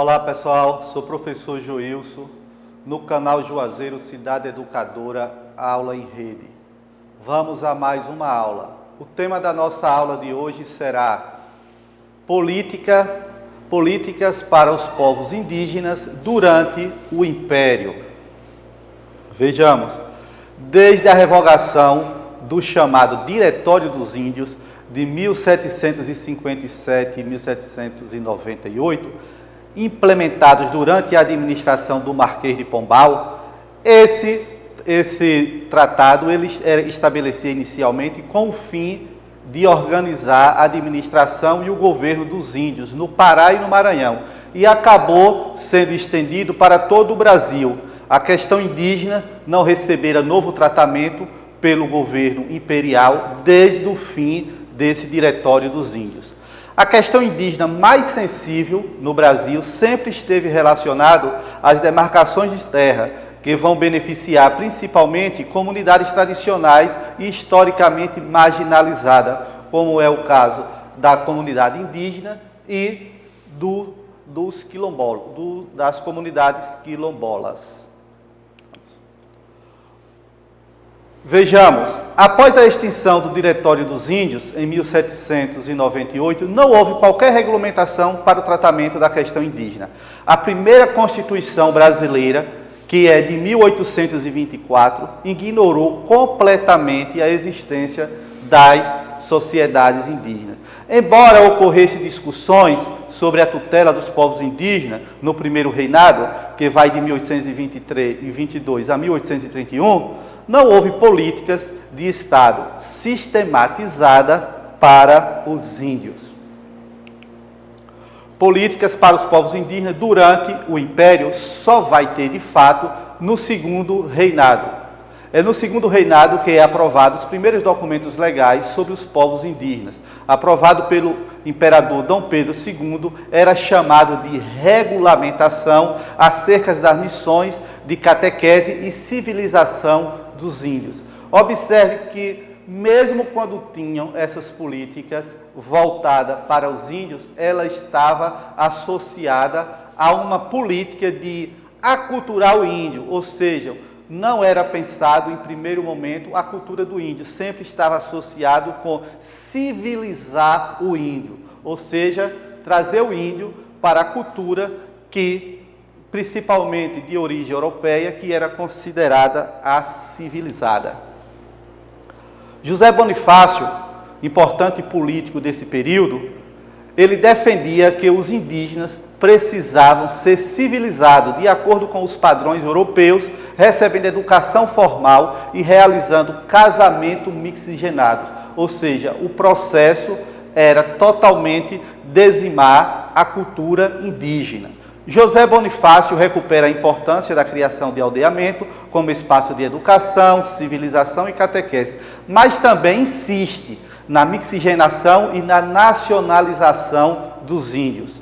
Olá pessoal, sou o professor Joilson, no canal Juazeiro Cidade Educadora, aula em rede. Vamos a mais uma aula. O tema da nossa aula de hoje será políticas para os povos indígenas durante o Império. Vejamos, desde a revogação do chamado Diretório dos Índios de 1757 e 1798, implementados durante a administração do Marquês de Pombal, esse tratado ele estabelecia inicialmente com o fim de organizar a administração e o governo dos índios no Pará e no Maranhão, e acabou sendo estendido para todo o Brasil. A questão indígena não recebera novo tratamento pelo governo imperial desde o fim desse Diretório dos Índios. A questão indígena mais sensível no Brasil sempre esteve relacionado às demarcações de terra, que vão beneficiar principalmente comunidades tradicionais e historicamente marginalizadas, como é o caso da comunidade indígena e das comunidades quilombolas. Vejamos, após a extinção do Diretório dos Índios, em 1798, não houve qualquer regulamentação para o tratamento da questão indígena. A primeira Constituição brasileira, que é de 1824, ignorou completamente a existência das sociedades indígenas. Embora ocorressem discussões sobre a tutela dos povos indígenas no primeiro reinado, que vai de 1822 a 1831, não houve políticas de Estado sistematizada para os índios. Políticas para os povos indígenas durante o Império só vai ter, de fato, no segundo reinado. É no segundo reinado que é aprovado os primeiros documentos legais sobre os povos indígenas. Aprovado pelo imperador Dom Pedro II, era chamado de regulamentação acerca das missões de catequese e civilização dos índios. Observe que, mesmo quando tinham essas políticas voltadas para os índios, ela estava associada a uma política de aculturar o índio, ou seja, não era pensado em primeiro momento a cultura do índio, sempre estava associado com civilizar o índio, ou seja, trazer o índio para a cultura que, principalmente de origem europeia, que era considerada a civilizada. José Bonifácio, importante político desse período, ele defendia que os indígenas precisavam ser civilizados de acordo com os padrões europeus, recebendo educação formal e realizando casamento mixigenado. Ou seja, o processo era totalmente dizimar a cultura indígena. José Bonifácio recupera a importância da criação de aldeamento como espaço de educação, civilização e catequese, mas também insiste na mixigenação e na nacionalização dos índios.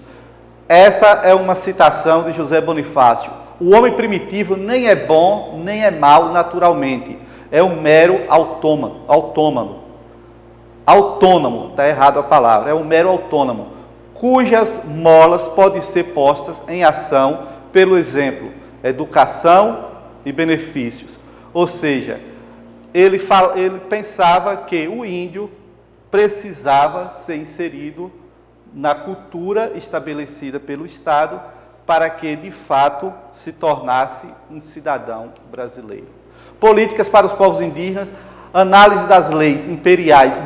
Essa é uma citação de José Bonifácio. O homem primitivo nem é bom, nem é mau naturalmente. É um mero autônomo, está errado a palavra, é um mero autônomo, cujas molas podem ser postas em ação pelo exemplo, educação e benefícios. Ou seja, ele pensava que o índio precisava ser inserido na cultura estabelecida pelo Estado para que, de fato, se tornasse um cidadão brasileiro. Políticas para os povos indígenas, análise das leis imperiais de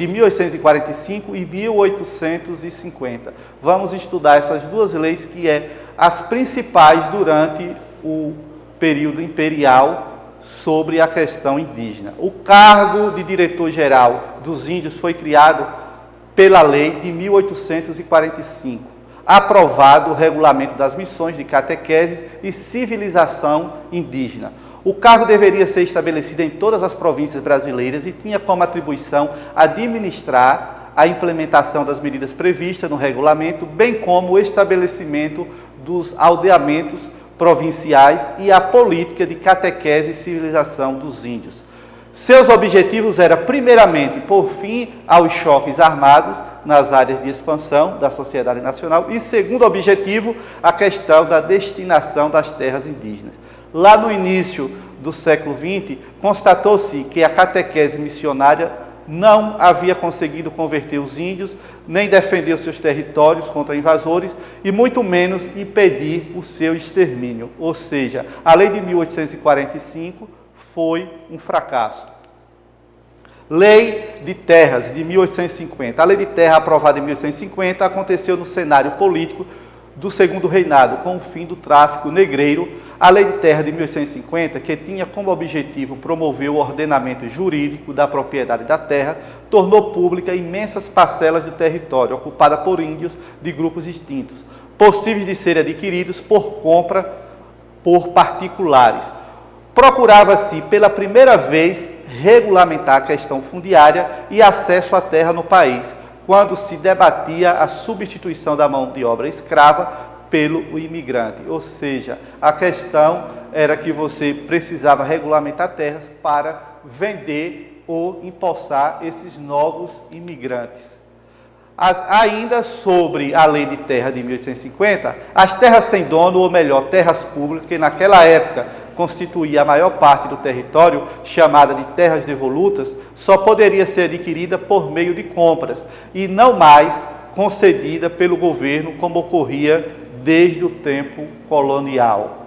1845 e 1850. Vamos estudar essas duas leis, que são as principais durante o período imperial sobre a questão indígena. O cargo de diretor-geral dos índios foi criado pela lei de 1845, aprovado o regulamento das missões de catequese e civilização indígena. O cargo deveria ser estabelecido em todas as províncias brasileiras e tinha como atribuição administrar a implementação das medidas previstas no regulamento, bem como o estabelecimento dos aldeamentos provinciais e a política de catequese e civilização dos índios. Seus objetivos eram, primeiramente, pôr fim aos choques armados nas áreas de expansão da sociedade nacional e, segundo objetivo, a questão da destinação das terras indígenas. Lá no início do século XX, constatou-se que a catequese missionária não havia conseguido converter os índios, nem defender os seus territórios contra invasores, e muito menos impedir o seu extermínio. Ou seja, a lei de 1845 foi um fracasso. Lei de Terras de 1850. A lei de terra aprovada em 1850 aconteceu no cenário político do Segundo Reinado, com o fim do tráfico negreiro. A lei de terra de 1850, que tinha como objetivo promover o ordenamento jurídico da propriedade da terra, tornou pública imensas parcelas do território ocupada por índios de grupos distintos, possíveis de serem adquiridos por compra por particulares. Procurava-se, pela primeira vez, regulamentar a questão fundiária e acesso à terra no país, quando se debatia a substituição da mão de obra escrava pelo imigrante. Ou seja, a questão era que você precisava regulamentar terras para vender ou empossar esses novos imigrantes. Ainda sobre a lei de terra de 1850, as terras sem dono, ou melhor, terras públicas, que naquela época constituía a maior parte do território, chamada de terras devolutas, só poderia ser adquirida por meio de compras e não mais concedida pelo governo, como ocorria desde o tempo colonial.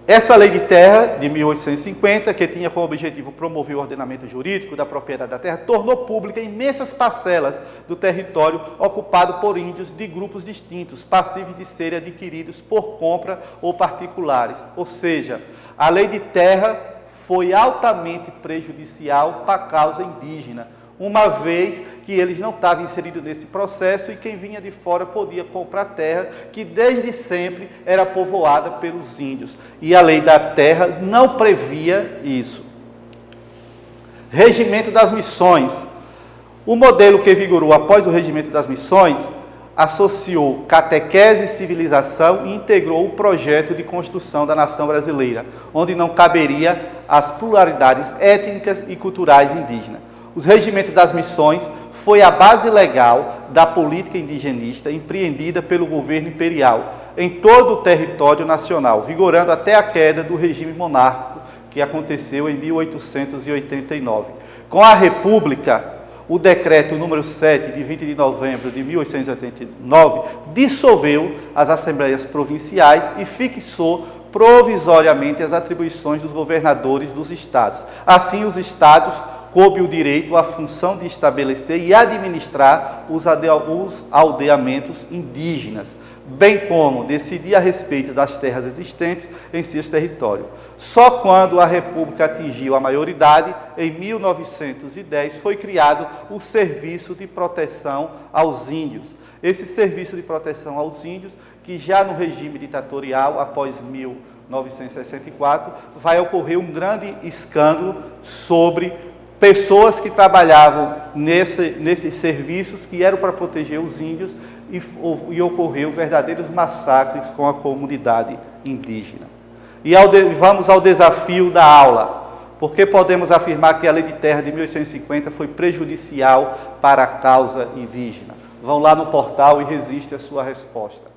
Essa lei de terra de 1850, que tinha como objetivo promover o ordenamento jurídico da propriedade da terra, tornou pública imensas parcelas do território ocupado por índios de grupos distintos, passíveis de serem adquiridos por compra ou particulares. Ou seja, a lei de terra foi altamente prejudicial para a causa indígena, uma vez que eles não estavam inseridos nesse processo e quem vinha de fora podia comprar terra que desde sempre era povoada pelos índios. E a lei da terra não previa isso. Regimento das missões. O modelo que vigorou após o regimento das missões associou catequese e civilização e integrou o projeto de construção da nação brasileira, onde não caberia as pluralidades étnicas e culturais indígenas. Os regimentos das missões foi a base legal da política indigenista empreendida pelo governo imperial em todo o território nacional, vigorando até a queda do regime monárquico, que aconteceu em 1889. Com a República, o decreto número 7, de 20 de novembro de 1889, dissolveu as assembleias provinciais e fixou provisoriamente as atribuições dos governadores dos estados. Assim, os estados coube o direito à função de estabelecer e administrar os aldeamentos indígenas, bem como decidir a respeito das terras existentes em seus territórios. Só quando a República atingiu a maioridade, em 1910, foi criado o Serviço de Proteção aos Índios. Esse Serviço de Proteção aos Índios, que já no regime ditatorial, após 1964, vai ocorrer um grande escândalo sobre pessoas que trabalhavam nesses serviços que eram para proteger os índios e ocorreu verdadeiros massacres com a comunidade indígena. E vamos ao desafio da aula. Por que podemos afirmar que a Lei de Terra de 1850 foi prejudicial para a causa indígena? Vão lá no portal e resiste a sua resposta.